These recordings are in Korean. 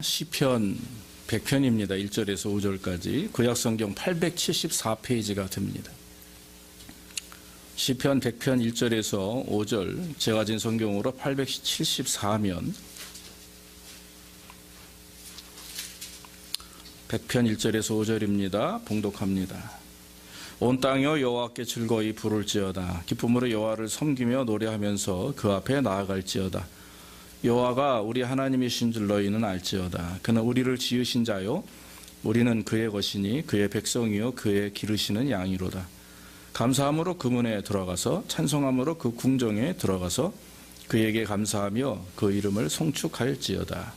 시편 100편입니다. 1절에서 5절까지 구약성경 874페이지가 됩니다. 시편 100편 1절에서 5절 제가 가진 성경으로 874면 100편 1절에서 5절입니다. 봉독합니다. 온 땅이여 여호와께 즐거이 부를지어다. 기쁨으로 여호와를 섬기며 노래하면서 그 앞에 나아갈지어다. 여호와가 우리 하나님이신 줄 너희는 알지어다. 그는 우리를 지으신 자요 우리는 그의 것이니 그의 백성이요 그의 기르시는 양이로다. 감사함으로 그 문에 들어가서 찬송함으로 그 궁정에 들어가서 그에게 감사하며 그 이름을 송축할지어다.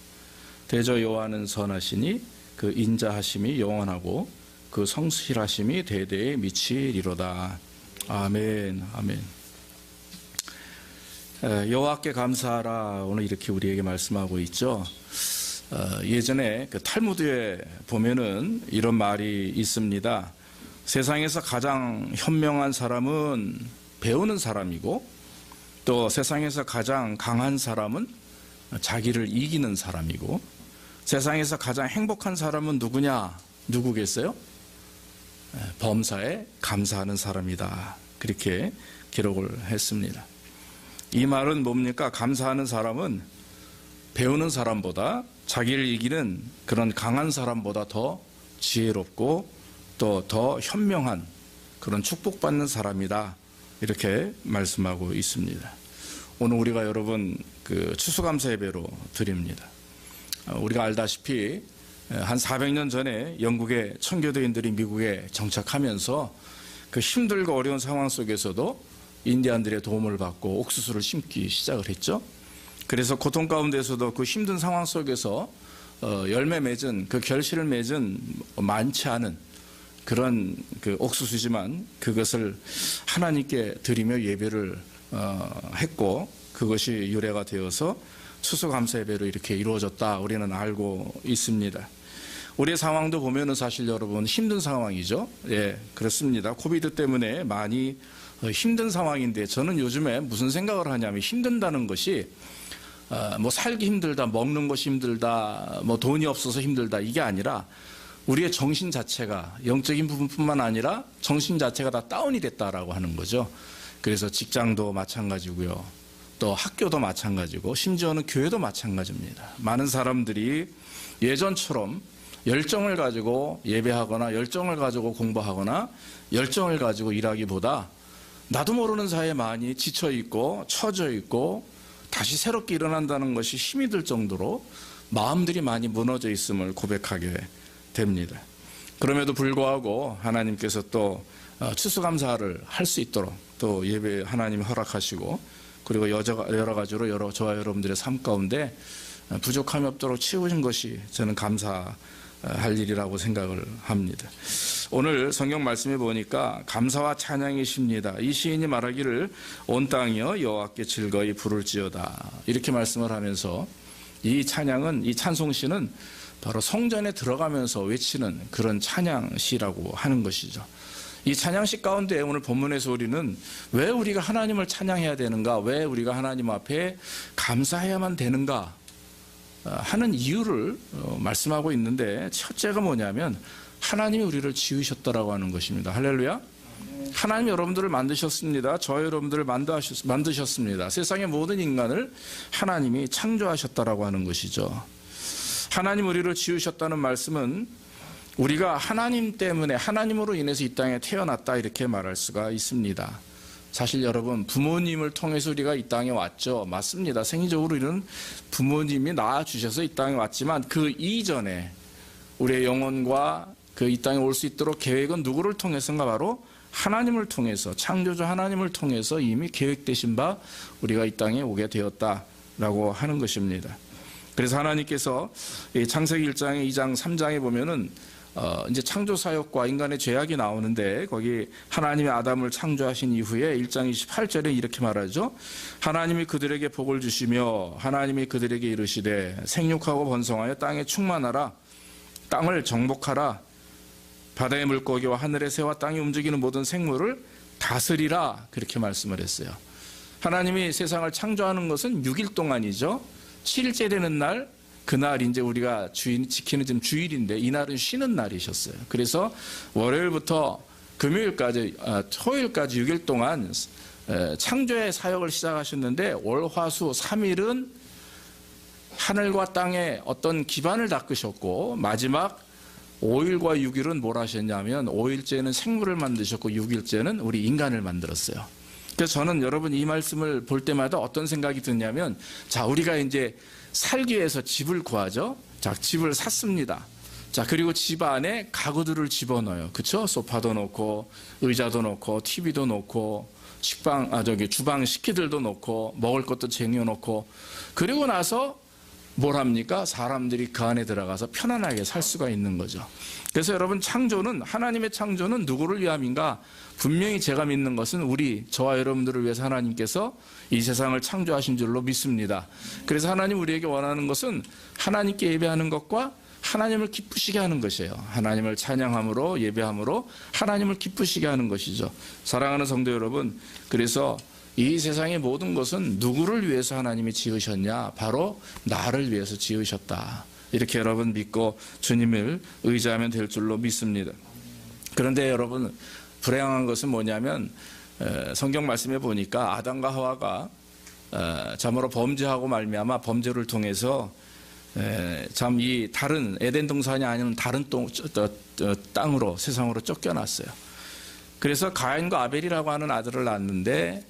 대저 여호와는 선하시니 그 인자하심이 영원하고 그 성실하심이 대대에 미치리로다. 아멘. 아멘. 여호와께 감사하라. 오늘 이렇게 우리에게 말씀하고 있죠. 예전에 그 탈무드에 보면은 이런 말이 있습니다. 세상에서 가장 현명한 사람은 배우는 사람이고 또 세상에서 가장 강한 사람은 자기를 이기는 사람이고 세상에서 가장 행복한 사람은 누구겠어요? 범사에 감사하는 사람이다. 그렇게 기록을 했습니다. 이 말은 뭡니까? 감사하는 사람은 배우는 사람보다 자기를 이기는 그런 강한 사람보다 더 지혜롭고 또 더 현명한 그런 축복받는 사람이다. 이렇게 말씀하고 있습니다. 오늘 우리가 여러분 그 추수감사 예배로 드립니다. 우리가 알다시피 한 400년 전에 영국의 청교도인들이 미국에 정착하면서 그 힘들고 어려운 상황 속에서도 인디안들의 도움을 받고 옥수수를 심기 시작을 했죠. 그래서 고통 가운데서도 그 힘든 상황 속에서 열매 맺은 그 결실을 맺은 많지 않은 그런 그 옥수수지만 그것을 하나님께 드리며 예배를 했고 그것이 유래가 되어서 추수감사 예배로 이렇게 이루어졌다. 우리는 알고 있습니다. 우리의 상황도 보면은 사실 여러분 힘든 상황이죠. 예, 그렇습니다. 코비드 때문에 많이 힘든 상황인데 저는 요즘에 무슨 생각을 하냐면 힘든다는 것이 뭐 살기 힘들다, 먹는 것이 힘들다, 뭐 돈이 없어서 힘들다 이게 아니라 우리의 정신 자체가 영적인 부분뿐만 아니라 정신 자체가 다 다운이 됐다라고 하는 거죠. 그래서 직장도 마찬가지고요. 또 학교도 마찬가지고 심지어는 교회도 마찬가지입니다. 많은 사람들이 예전처럼 열정을 가지고 예배하거나 열정을 가지고 공부하거나 열정을 가지고 일하기보다 나도 모르는 사이에 많이 지쳐있고 처져있고 다시 새롭게 일어난다는 것이 힘이 들 정도로 마음들이 많이 무너져 있음을 고백하게 됩니다. 그럼에도 불구하고 하나님께서 또 추수감사를 할 수 있도록 또 예배 하나님이 허락하시고 그리고 여러 가지로 저와 여러분들의 삶 가운데 부족함이 없도록 채우신 것이 저는 감사할 일이라고 생각을 합니다. 오늘 성경 말씀에 보니까 감사와 찬양이십니다. 이 시인이 말하기를 온 땅이여 여호와께 즐거이 부를지어다 이렇게 말씀을 하면서 이 찬양은 이 찬송시는 바로 성전에 들어가면서 외치는 그런 찬양시라고 하는 것이죠. 이 찬양시 가운데 오늘 본문에서 우리는 왜 우리가 하나님을 찬양해야 되는가, 왜 우리가 하나님 앞에 감사해야만 되는가 하는 이유를 말씀하고 있는데 첫째가 뭐냐면 하나님이 우리를 지으셨다라고 하는 것입니다. 할렐루야. 하나님이 여러분들을 만드셨습니다. 저 여러분들을 만드셨습니다. 세상의 모든 인간을 하나님이 창조하셨다라고 하는 것이죠. 하나님 우리를 지으셨다는 말씀은 우리가 하나님 때문에 하나님으로 인해서 이 땅에 태어났다 이렇게 말할 수가 있습니다. 사실 여러분 부모님을 통해서 우리가 이 땅에 왔죠. 맞습니다. 생리적으로 우리는 부모님이 낳아주셔서 이 땅에 왔지만 그 이전에 우리의 영혼과 그 이 땅에 올 수 있도록 계획은 누구를 통해서인가? 바로 하나님을 통해서 창조주 하나님을 통해서 이미 계획되신 바 우리가 이 땅에 오게 되었다라고 하는 것입니다. 그래서 하나님께서 창세기 1장에 2장 3장에 보면은 이제 창조 사역과 인간의 죄악이 나오는데 거기 하나님이 아담을 창조하신 이후에 1장 28절에 이렇게 말하죠. 하나님이 그들에게 복을 주시며 하나님이 그들에게 이르시되 생육하고 번성하여 땅에 충만하라 땅을 정복하라 바다의 물고기와 하늘의 새와 땅이 움직이는 모든 생물을 다스리라 그렇게 말씀을 했어요. 하나님이 세상을 창조하는 것은 6일 동안이죠. 7일째 되는 날 그날 이제 우리가 지키는 지금 주일인데 이날은 쉬는 날이셨어요. 그래서 월요일부터 금요일까지, 토요일까지 6일 동안 창조의 사역을 시작하셨는데 월화수 3일은 하늘과 땅에 어떤 기반을 닦으셨고 마지막 5일과 6일은 뭘 하셨냐면 5일째는 생물을 만드셨고 6일째는 우리 인간을 만들었어요. 그래서 저는 여러분 이 말씀을 볼 때마다 어떤 생각이 드냐면 자, 우리가 이제 살기 위해서 집을 구하죠. 자, 집을 샀습니다. 자, 그리고 집 안에 가구들을 집어넣어요. 그렇죠? 소파도 놓고 의자도 놓고 TV도 놓고 주방 식기들도 놓고 먹을 것도 쟁여놓고 그리고 나서 뭘 합니까? 사람들이 그 안에 들어가서 편안하게 살 수가 있는 거죠. 그래서 여러분 하나님의 창조는 누구를 위함인가? 분명히 제가 믿는 것은 저와 여러분들을 위해서 하나님께서 이 세상을 창조하신 줄로 믿습니다. 그래서 하나님 우리에게 원하는 것은 하나님께 예배하는 것과 하나님을 기쁘시게 하는 것이에요. 하나님을 찬양함으로 예배함으로 하나님을 기쁘시게 하는 것이죠. 사랑하는 성도 여러분, 그래서 이 세상의 모든 것은 누구를 위해서 하나님이 지으셨냐? 바로 나를 위해서 지으셨다. 이렇게 여러분 믿고 주님을 의지하면 될 줄로 믿습니다. 그런데 여러분 불행한 것은 뭐냐면 성경 말씀에 보니까 아담과 하와가 참으로 범죄하고 말미암아 범죄를 통해서 참 이 다른 에덴 동산이 아닌 다른 땅으로 세상으로 쫓겨났어요. 그래서 가인과 아벨이라고 하는 아들을 낳았는데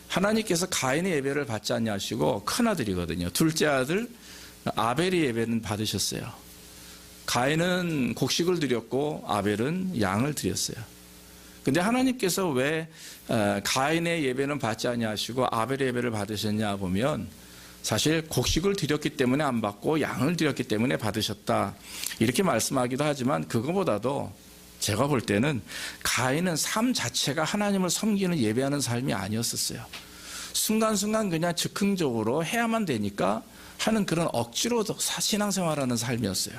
하나님께서 가인의 예배를 받지 않냐시고 큰 아들이거든요. 둘째 아들 아벨의 예배는 받으셨어요. 가인은 곡식을 드렸고 아벨은 양을 드렸어요. 근데 하나님께서 왜 가인의 예배는 받지 않냐시고 아벨의 예배를 받으셨냐 보면 사실 곡식을 드렸기 때문에 안 받고 양을 드렸기 때문에 받으셨다 이렇게 말씀하기도 하지만 그거보다도 제가 볼 때는 가인은 삶 자체가 하나님을 섬기는 예배하는 삶이 아니었었어요. 순간순간 그냥 즉흥적으로 해야만 되니까 하는 그런 억지로 신앙생활하는 삶이었어요.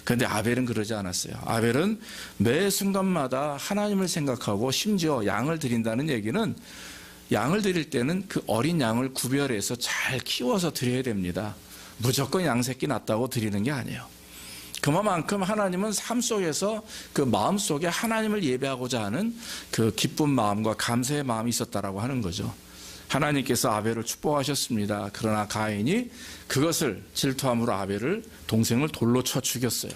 그런데 아벨은 그러지 않았어요. 아벨은 매 순간마다 하나님을 생각하고 심지어 양을 드린다는 얘기는 양을 드릴 때는 그 어린 양을 구별해서 잘 키워서 드려야 됩니다. 무조건 양새끼 낳았다고 드리는 게 아니에요. 그만큼 하나님은 삶 속에서 그 마음 속에 하나님을 예배하고자 하는 그 기쁜 마음과 감사의 마음이 있었다라고 하는 거죠. 하나님께서 아벨을 축복하셨습니다. 그러나 가인이 그것을 질투함으로 아벨을 동생을 돌로 쳐 죽였어요.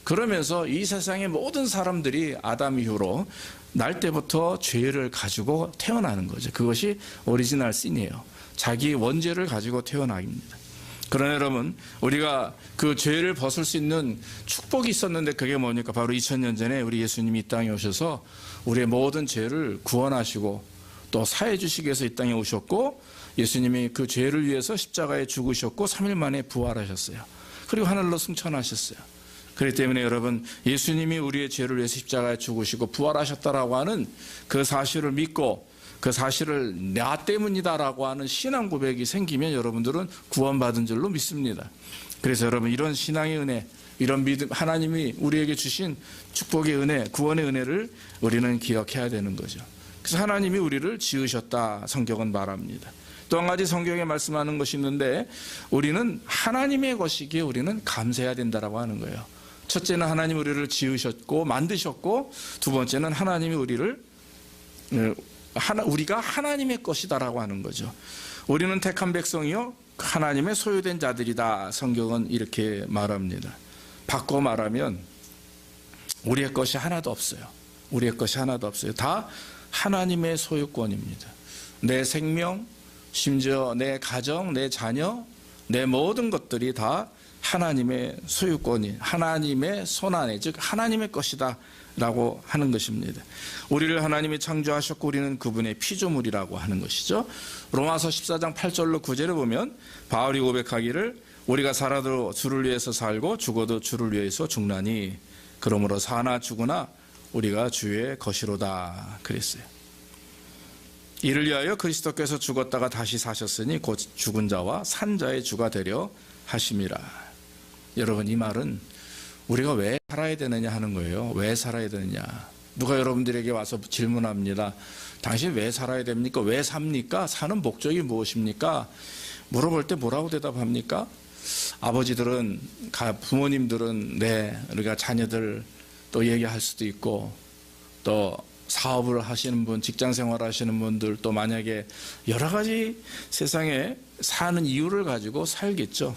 그러면서 이 세상의 모든 사람들이 아담 이후로 날 때부터 죄를 가지고 태어나는 거죠. 그것이 오리지널 씬이에요. 자기 원죄를 가지고 태어나기입니다. 그러나 여러분 우리가 그 죄를 벗을 수 있는 축복이 있었는데 그게 뭐니까 바로 2000년 전에 우리 예수님이 이 땅에 오셔서 우리의 모든 죄를 구원하시고 또 사해 주시기 위해서 이 땅에 오셨고 예수님이 그 죄를 위해서 십자가에 죽으셨고 3일 만에 부활하셨어요. 그리고 하늘로 승천하셨어요. 그렇기 때문에 여러분 예수님이 우리의 죄를 위해서 십자가에 죽으시고 부활하셨다라고 하는 그 사실을 믿고 그 사실을 나 때문이다라고 하는 신앙 고백이 생기면 여러분들은 구원받은 줄로 믿습니다. 그래서 여러분 이런 신앙의 은혜, 이런 믿음, 하나님이 우리에게 주신 축복의 은혜, 구원의 은혜를 우리는 기억해야 되는 거죠. 그래서 하나님이 우리를 지으셨다 성경은 말합니다. 또 한 가지 성경에 말씀하는 것이 있는데 우리는 하나님의 것이기에 우리는 감사해야 된다라고 하는 거예요. 첫째는 하나님 우리를 지으셨고 만드셨고 두 번째는 하나님이 우리가 하나님의 것이다라고 하는 거죠. 우리는 택한 백성이요 하나님의 소유된 자들이다 성경은 이렇게 말합니다. 바꿔 말하면 우리의 것이 하나도 없어요. 우리의 것이 하나도 없어요. 다 하나님의 소유권입니다. 내 생명, 심지어 내 가정, 내 자녀, 내 모든 것들이 다 하나님의 소유권이 하나님의 손안에 즉 하나님의 것이다 라고 하는 것입니다. 우리를 하나님이 창조하셨고 우리는 그분의 피조물이라고 하는 것이죠. 로마서 14장 8절로 9절을 보면 바울이 고백하기를 우리가 살아도 주를 위해서 살고 죽어도 주를 위해서 죽나니 그러므로 사나 죽으나 우리가 주의 것이로다 그랬어요. 이를 위하여 그리스도께서 죽었다가 다시 사셨으니 곧 죽은 자와 산 자의 주가 되려 하심이라. 여러분 이 말은 우리가 왜 살아야 되느냐 하는 거예요. 왜 살아야 되느냐. 누가 여러분들에게 와서 질문합니다. 당신 왜 살아야 됩니까? 왜 삽니까? 사는 목적이 무엇입니까? 물어볼 때 뭐라고 대답합니까? 아버지들은, 부모님들은 우리가 자녀들 또 얘기할 수도 있고, 또 사업을 하시는 분, 직장 생활 하시는 분들, 또 만약에 여러 가지 세상에 사는 이유를 가지고 살겠죠.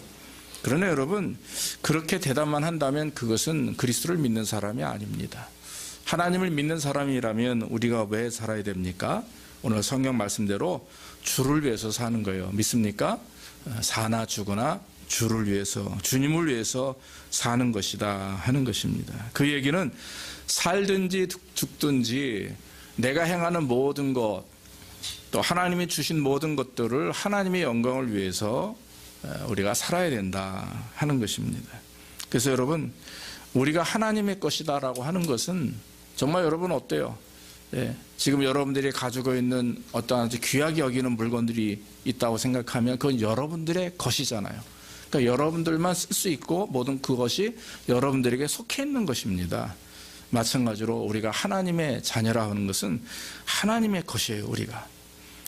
그러나 여러분, 그렇게 대답만 한다면 그것은 그리스도를 믿는 사람이 아닙니다. 하나님을 믿는 사람이라면 우리가 왜 살아야 됩니까? 오늘 성경 말씀대로 주를 위해서 사는 거예요. 믿습니까? 사나 죽으나 주를 위해서, 주님을 위해서 사는 것이다 하는 것입니다. 그 얘기는 살든지 죽든지 내가 행하는 모든 것, 또 하나님이 주신 모든 것들을 하나님의 영광을 위해서 우리가 살아야 된다 하는 것입니다. 그래서 여러분, 우리가 하나님의 것이다라고 하는 것은 정말 여러분 어때요? 지금 여러분들이 가지고 있는 어떠한 아주 귀하게 여기는 물건들이 있다고 생각하면 그건 여러분들의 것이잖아요. 그러니까 여러분들만 쓸 수 있고 모든 그것이 여러분들에게 속해 있는 것입니다. 마찬가지로 우리가 하나님의 자녀라 하는 것은 하나님의 것이에요, 우리가.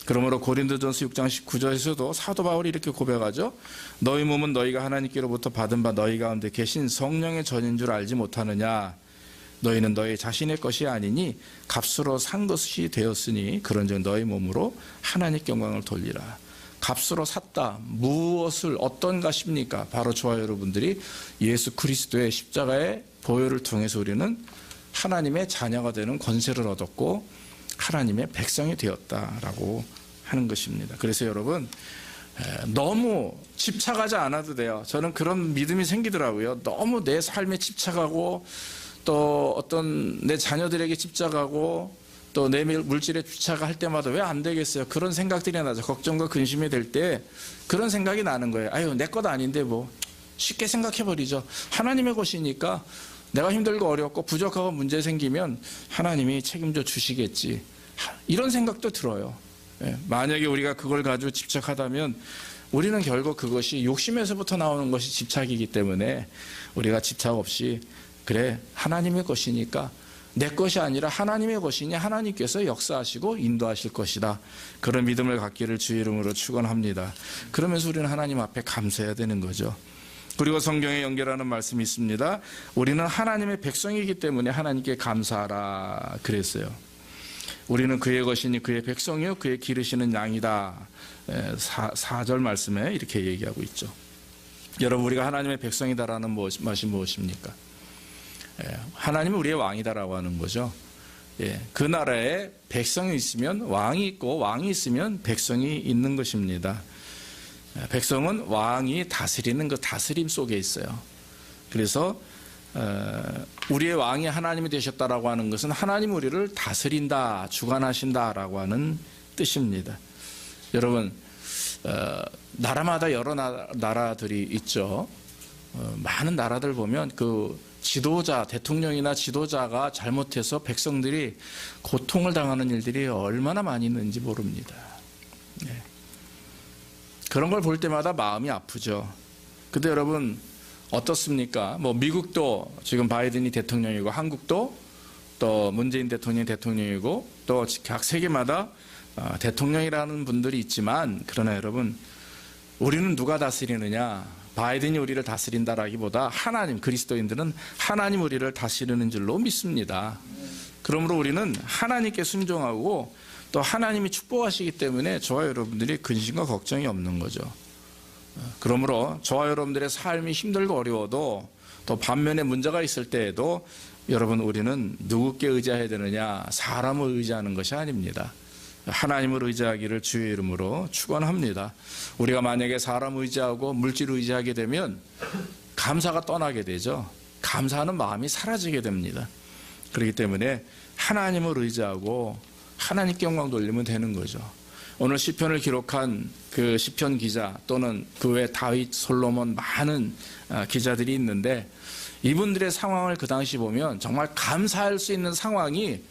그러므로 고린도전서 6장 19절에서도 사도 바울이 이렇게 고백하죠. 너희 몸은 너희가 하나님께로부터 받은 바 너희 가운데 계신 성령의 전인 줄 알지 못하느냐. 너희는 너희 자신의 것이 아니니 값으로 산 것이 되었으니 그런즉 너희 몸으로 하나님께 영광을 돌리라. 값으로 샀다. 무엇을 어떤 값입니까? 바로 저와 여러분들이 예수 그리스도의 십자가의 보혈을 통해서 우리는 하나님의 자녀가 되는 권세를 얻었고 하나님의 백성이 되었다라고 하는 것입니다. 그래서 여러분, 너무 집착하지 않아도 돼요. 저는 그런 믿음이 생기더라고요. 너무 내 삶에 집착하고 또 어떤 내 자녀들에게 집착하고 또 내 물질에 집착할 때마다 왜 안 되겠어요? 그런 생각들이 나죠. 걱정과 근심이 될 때 그런 생각이 나는 거예요. 아유, 내 것 아닌데 뭐. 쉽게 생각해버리죠. 하나님의 것이니까 내가 힘들고 어렵고 부족하고 문제 생기면 하나님이 책임져 주시겠지. 이런 생각도 들어요. 만약에 우리가 그걸 가지고 집착하다면 우리는 결국 그것이 욕심에서부터 나오는 것이 집착이기 때문에 우리가 집착 없이 그래, 하나님의 것이니까 내 것이 아니라 하나님의 것이니 하나님께서 역사하시고 인도하실 것이다. 그런 믿음을 갖기를 주의 이름으로 축원합니다. 그러면서 우리는 하나님 앞에 감사해야 되는 거죠. 그리고 성경에 연결하는 말씀이 있습니다. 우리는 하나님의 백성이기 때문에 하나님께 감사하라 그랬어요. 우리는 그의 것이니 그의 백성이요 그의 기르시는 양이다. 4절 말씀에 이렇게 얘기하고 있죠. 여러분, 우리가 하나님의 백성이다라는 것이 무엇입니까? 하나님은 우리의 왕이다라고 하는 거죠. 그 나라에 백성이 있으면 왕이 있고 왕이 있으면 백성이 있는 것입니다. 백성은 왕이 다스리는 그 다스림 속에 있어요. 그래서 우리의 왕이 하나님이 되셨다라고 하는 것은 하나님 우리를 다스린다, 주관하신다라고 하는 뜻입니다. 여러분, 나라마다 여러 나라들이 있죠. 많은 나라들 보면 그 지도자, 대통령이나 지도자가 잘못해서 백성들이 고통을 당하는 일들이 얼마나 많이 있는지 모릅니다. 그런 걸 볼 때마다 마음이 아프죠. 근데 여러분 어떻습니까? 뭐 미국도 지금 바이든이 대통령이고 한국도 또 문재인 대통령이 대통령이고 또 각 세계마다 대통령이라는 분들이 있지만 그러나 여러분 우리는 누가 다스리느냐? 바이든이 우리를 다스린다라기보다 하나님, 그리스도인들은 하나님 우리를 다스리는 줄로 믿습니다. 그러므로 우리는 하나님께 순종하고 또 하나님이 축복하시기 때문에 저와 여러분들이 근심과 걱정이 없는 거죠. 그러므로 저와 여러분들의 삶이 힘들고 어려워도 또 반면에 문제가 있을 때에도 여러분 우리는 누구께 의지해야 되느냐? 사람을 의지하는 것이 아닙니다. 하나님을 의지하기를 주의 이름으로 축원합니다. 우리가 만약에 사람 의지하고 물질을 의지하게 되면 감사가 떠나게 되죠. 감사하는 마음이 사라지게 됩니다. 그렇기 때문에 하나님을 의지하고 하나님께 영광 돌리면 되는 거죠. 오늘 시편을 기록한 그 시편 기자 또는 그 외 다윗, 솔로몬 많은 기자들이 있는데 이분들의 상황을 그 당시 보면 정말 감사할 수 있는 상황이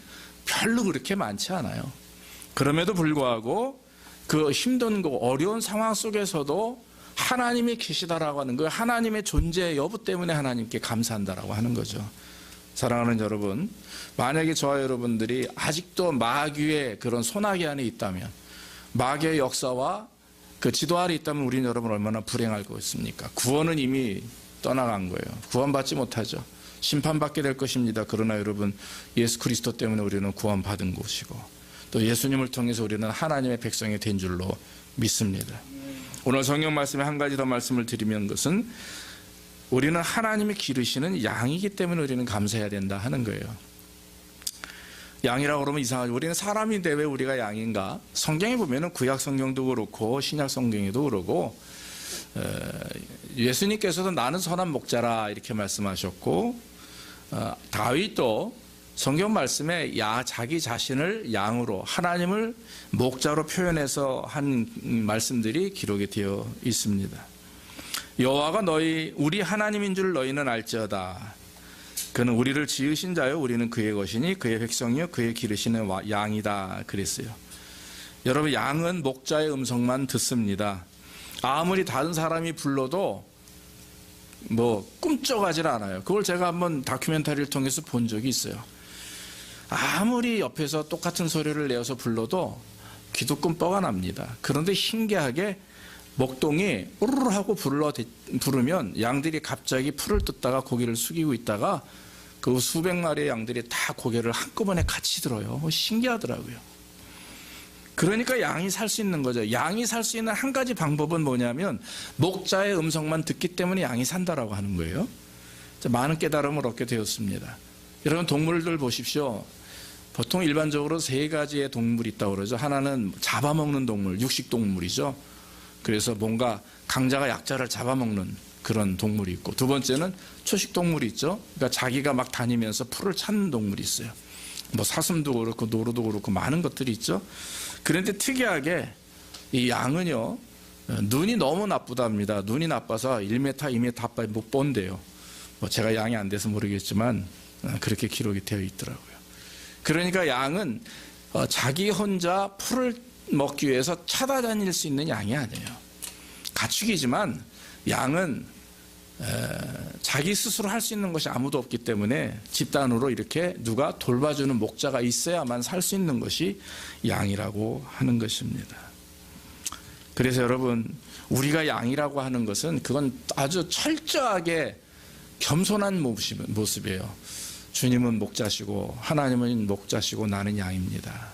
별로 그렇게 많지 않아요. 그럼에도 불구하고 그 힘든 거 어려운 상황 속에서도 하나님이 계시다라고 하는 거예요. 하나님의 존재 여부 때문에 하나님께 감사한다라고 하는 거죠. 사랑하는 여러분, 만약에 저와 여러분들이 아직도 마귀의 그런 소나기 안에 있다면 마귀의 역사와 그 지도 아래 있다면 우리는 여러분 얼마나 불행할 것입니까? 구원은 이미 떠나간 거예요. 구원받지 못하죠. 심판받게 될 것입니다. 그러나 여러분 예수 그리스도 때문에 우리는 구원받은 것이고 또 예수님을 통해서 우리는 하나님의 백성이 된 줄로 믿습니다. 오늘 성경 말씀에 한 가지 더 말씀을 드리면 것은 우리는 하나님이 기르시는 양이기 때문에 우리는 감사해야 된다 하는 거예요. 양이라고 그러면 이상하죠. 우리는 사람인데 왜 우리가 양인가? 성경에 보면은 구약 성경도 그렇고 신약 성경에도 그러고 예수님께서도 나는 선한 목자라 이렇게 말씀하셨고 다윗도 성경 말씀에 자기 자신을 양으로 하나님을 목자로 표현해서 한 말씀들이 기록이 되어 있습니다. 여호와가 우리 하나님인 줄 너희는 알지어다. 그는 우리를 지으신 자요 우리는 그의 것이니 그의 백성이요 그의 기르시는 양이다 그랬어요. 여러분 양은 목자의 음성만 듣습니다. 아무리 다른 사람이 불러도 꿈쩍하지 않아요. 그걸 제가 한번 다큐멘터리를 통해서 본 적이 있어요. 아무리 옆에서 똑같은 소리를 내어서 불러도 귀도 끔뻑 안 합니다. 그런데 신기하게 목동이 우르르 하고 부르면 양들이 갑자기 풀을 뜯다가 고개를 숙이고 있다가 그 수백 마리의 양들이 다 고개를 한꺼번에 같이 들어요. 신기하더라고요. 그러니까 양이 살 수 있는 거죠. 양이 살 수 있는 한 가지 방법은 뭐냐면 목자의 음성만 듣기 때문에 양이 산다라고 하는 거예요. 많은 깨달음을 얻게 되었습니다. 여러분 동물들 보십시오. 보통 일반적으로 세 가지의 동물이 있다고 그러죠. 하나는 잡아먹는 동물, 육식동물이죠. 그래서 뭔가 강자가 약자를 잡아먹는 그런 동물이 있고, 두 번째는 초식동물이 있죠. 그러니까 자기가 막 다니면서 풀을 찾는 동물이 있어요. 사슴도 그렇고 노루도 그렇고 많은 것들이 있죠. 그런데 특이하게 이 양은요, 눈이 너무 나쁘답니다. 눈이 나빠서 1m, 2m 앞에 못 본대요. 제가 양이 안 돼서 모르겠지만 그렇게 기록이 되어 있더라고요. 그러니까 양은 자기 혼자 풀을 먹기 위해서 찾아다닐 수 있는 양이 아니에요. 가축이지만 양은 자기 스스로 할 수 있는 것이 아무도 없기 때문에 집단으로 이렇게 누가 돌봐주는 목자가 있어야만 살 수 있는 것이 양이라고 하는 것입니다. 그래서 여러분 우리가 양이라고 하는 것은 그건 아주 철저하게 겸손한 모습이에요. 주님은 목자시고 하나님은 목자시고 나는 양입니다.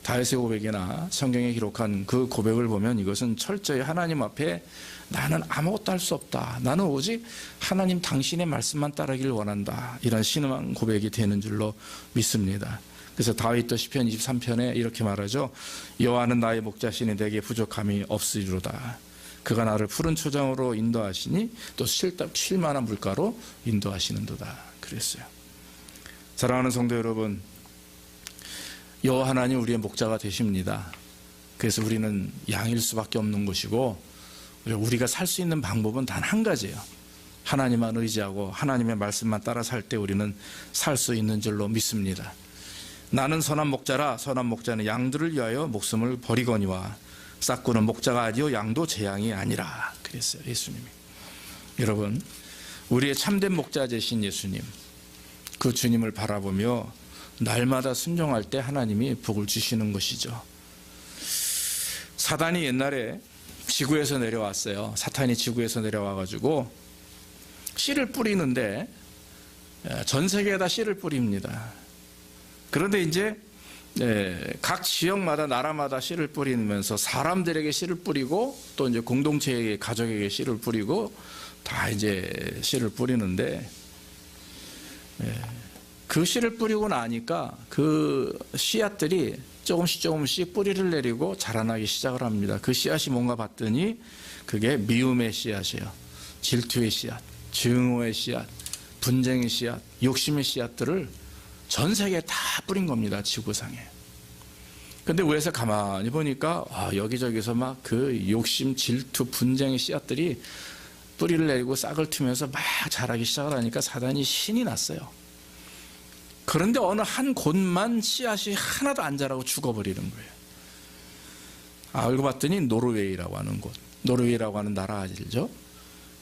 다윗의 고백이나 성경에 기록한 그 고백을 보면 이것은 철저히 하나님 앞에 나는 아무것도 할 수 없다. 나는 오직 하나님 당신의 말씀만 따르기를 원한다. 이런 신앙 고백이 되는 줄로 믿습니다. 그래서 다윗도 시편 23편에 이렇게 말하죠. 여호와는 나의 목자시니 내게 부족함이 없으리로다. 그가 나를 푸른 초장으로 인도하시니 또 쉴 만한 물가로 인도하시는도다. 그랬어요. 사랑하는 성도 여러분, 여호와 하나님 우리의 목자가 되십니다. 그래서 우리는 양일 수밖에 없는 것이고 우리가 살 수 있는 방법은 단 한 가지예요. 하나님만 의지하고 하나님의 말씀만 따라 살 때 우리는 살 수 있는 줄로 믿습니다. 나는 선한 목자라. 선한 목자는 양들을 위하여 목숨을 버리거니와 싹구는 목자가 아니요 양도 제 양이 아니라 그랬어요. 예수님이. 여러분 우리의 참된 목자 되신 예수님, 그 주님을 바라보며 날마다 순종할 때 하나님이 복을 주시는 것이죠. 사단이 옛날에 지구에서 내려왔어요. 사탄이 지구에서 내려와가지고 씨를 뿌리는데 전 세계에다 씨를 뿌립니다. 그런데 이제 각 지역마다 나라마다 씨를 뿌리면서 사람들에게 씨를 뿌리고 또 이제 공동체에게 가족에게 씨를 뿌리고 다 이제 씨를 뿌리는데 그 씨를 뿌리고 나니까 그 씨앗들이 조금씩 뿌리를 내리고 자라나기 시작을 합니다. 그 씨앗이 뭔가 봤더니 그게 미움의 씨앗이에요. 질투의 씨앗, 증오의 씨앗, 분쟁의 씨앗, 욕심의 씨앗들을 전 세계에 다 뿌린 겁니다. 지구상에. 근데 위에서 가만히 보니까 여기저기서 막 그 욕심, 질투, 분쟁의 씨앗들이 뿌리를 내리고 싹을 트면서 막 자라기 시작을 하니까 사단이 신이 났어요. 그런데 어느 한 곳만 씨앗이 하나도 안 자라고 죽어버리는 거예요. 알고 봤더니 노르웨이라고 하는 곳, 노르웨이라고 하는 나라 알죠?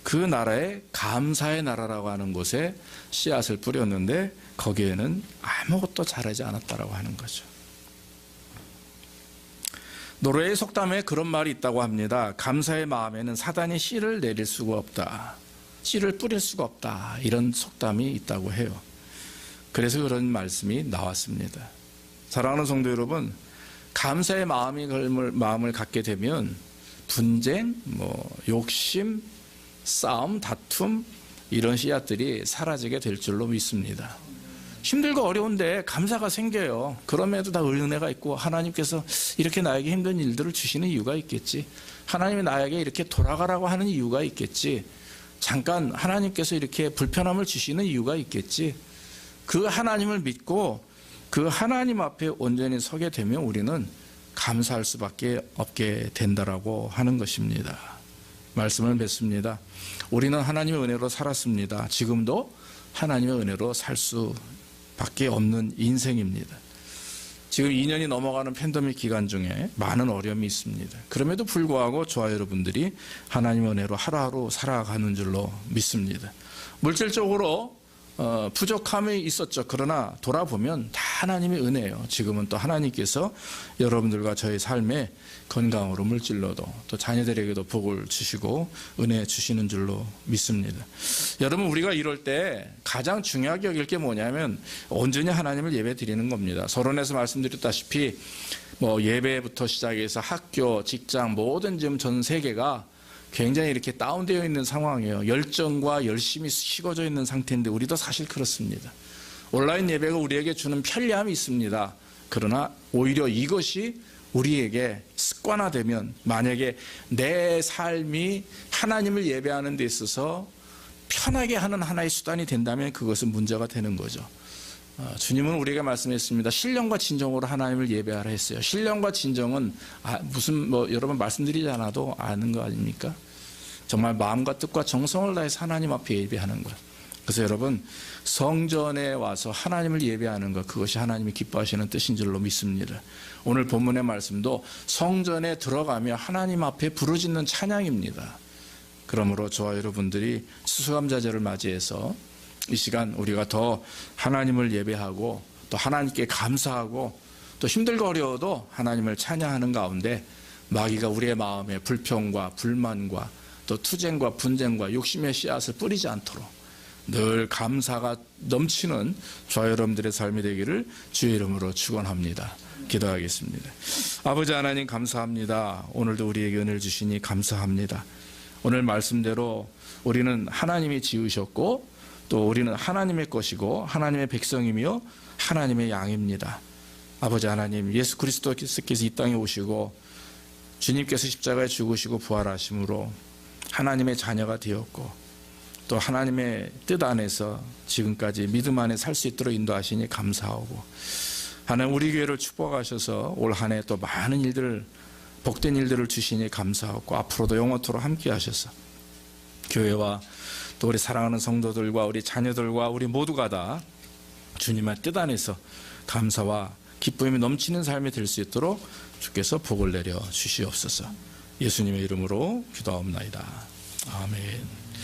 그 나라에 감사의 나라라고 하는 곳에 씨앗을 뿌렸는데 거기에는 아무것도 자라지 않았다라고 하는 거죠. 노르웨이 속담에 그런 말이 있다고 합니다. 감사의 마음에는 사단이 씨를 내릴 수가 없다. 씨를 뿌릴 수가 없다. 이런 속담이 있다고 해요. 그래서 그런 말씀이 나왔습니다. 사랑하는 성도 여러분, 감사의 마음을 갖게 되면 분쟁, 욕심, 싸움, 다툼 이런 씨앗들이 사라지게 될 줄로 믿습니다. 힘들고 어려운데 감사가 생겨요. 그럼에도 다 은혜가 있고 하나님께서 이렇게 나에게 힘든 일들을 주시는 이유가 있겠지. 하나님이 나에게 이렇게 돌아가라고 하는 이유가 있겠지. 잠깐 하나님께서 이렇게 불편함을 주시는 이유가 있겠지. 그 하나님을 믿고 그 하나님 앞에 온전히 서게 되면 우리는 감사할 수밖에 없게 된다라고 하는 것입니다. 말씀을 맺습니다. 우리는 하나님의 은혜로 살았습니다. 지금도 하나님의 은혜로 살 수밖에 없는 인생입니다. 지금 2년이 넘어가는 팬데믹 기간 중에 많은 어려움이 있습니다. 그럼에도 불구하고 저와 여러분들이 하나님의 은혜로 하루하루 살아가는 줄로 믿습니다. 물질적으로 부족함이 있었죠. 그러나 돌아보면 다 하나님의 은혜예요. 지금은 또 하나님께서 여러분들과 저의 삶에 건강으로 물질로도 또 자녀들에게도 복을 주시고 은혜 주시는 줄로 믿습니다. 여러분, 우리가 이럴 때 가장 중요하게 여길 게 뭐냐면 온전히 하나님을 예배 드리는 겁니다. 서론에서 말씀드렸다시피 예배부터 시작해서 학교, 직장 모든 지금 전 세계가 굉장히 이렇게 다운되어 있는 상황이에요. 열정과 열심이 식어져 있는 상태인데 우리도 사실 그렇습니다. 온라인 예배가 우리에게 주는 편리함이 있습니다. 그러나 오히려 이것이 우리에게 습관화되면, 만약에 내 삶이 하나님을 예배하는 데 있어서 편하게 하는 하나의 수단이 된다면 그것은 문제가 되는 거죠. 주님은 우리에게 말씀했습니다. 신령과 진정으로 하나님을 예배하라 했어요. 신령과 진정은 여러분 말씀드리지 않아도 아는 거 아닙니까? 정말 마음과 뜻과 정성을 다해서 하나님 앞에 예배하는 것. 그래서 여러분, 성전에 와서 하나님을 예배하는 것, 그것이 하나님이 기뻐하시는 뜻인 줄로 믿습니다. 오늘 본문의 말씀도 성전에 들어가며 하나님 앞에 부르짖는 찬양입니다. 그러므로 저와 여러분들이 수수감사절을 맞이해서 이 시간 우리가 더 하나님을 예배하고 또 하나님께 감사하고 또 힘들고 어려워도 하나님을 찬양하는 가운데 마귀가 우리의 마음에 불평과 불만과 또 투쟁과 분쟁과 욕심의 씨앗을 뿌리지 않도록 늘 감사가 넘치는 저와 여러분들의 삶이 되기를 주의 이름으로 축원합니다. 기도하겠습니다. 아버지 하나님, 감사합니다. 오늘도 우리에게 은혜를 주시니 감사합니다. 오늘 말씀대로 우리는 하나님이 지으셨고 또 우리는 하나님의 것이고 하나님의 백성이며 하나님의 양입니다. 아버지 하나님, 예수 그리스도께서 이 땅에 오시고 주님께서 십자가에 죽으시고 부활하심으로 하나님의 자녀가 되었고 또 하나님의 뜻 안에서 지금까지 믿음 안에 살 수 있도록 인도하시니 감사하고, 하나님 우리 교회를 축복하셔서 올 한 해 또 많은 일들을, 복된 일들을 주시니 감사하고 앞으로도 영원토록 함께 하셔서 교회와 또 우리 사랑하는 성도들과 우리 자녀들과 우리 모두가 다 주님의 뜻 안에서 감사와 기쁨이 넘치는 삶이 될 수 있도록 주께서 복을 내려 주시옵소서. 예수님의 이름으로 기도하옵나이다. 아멘.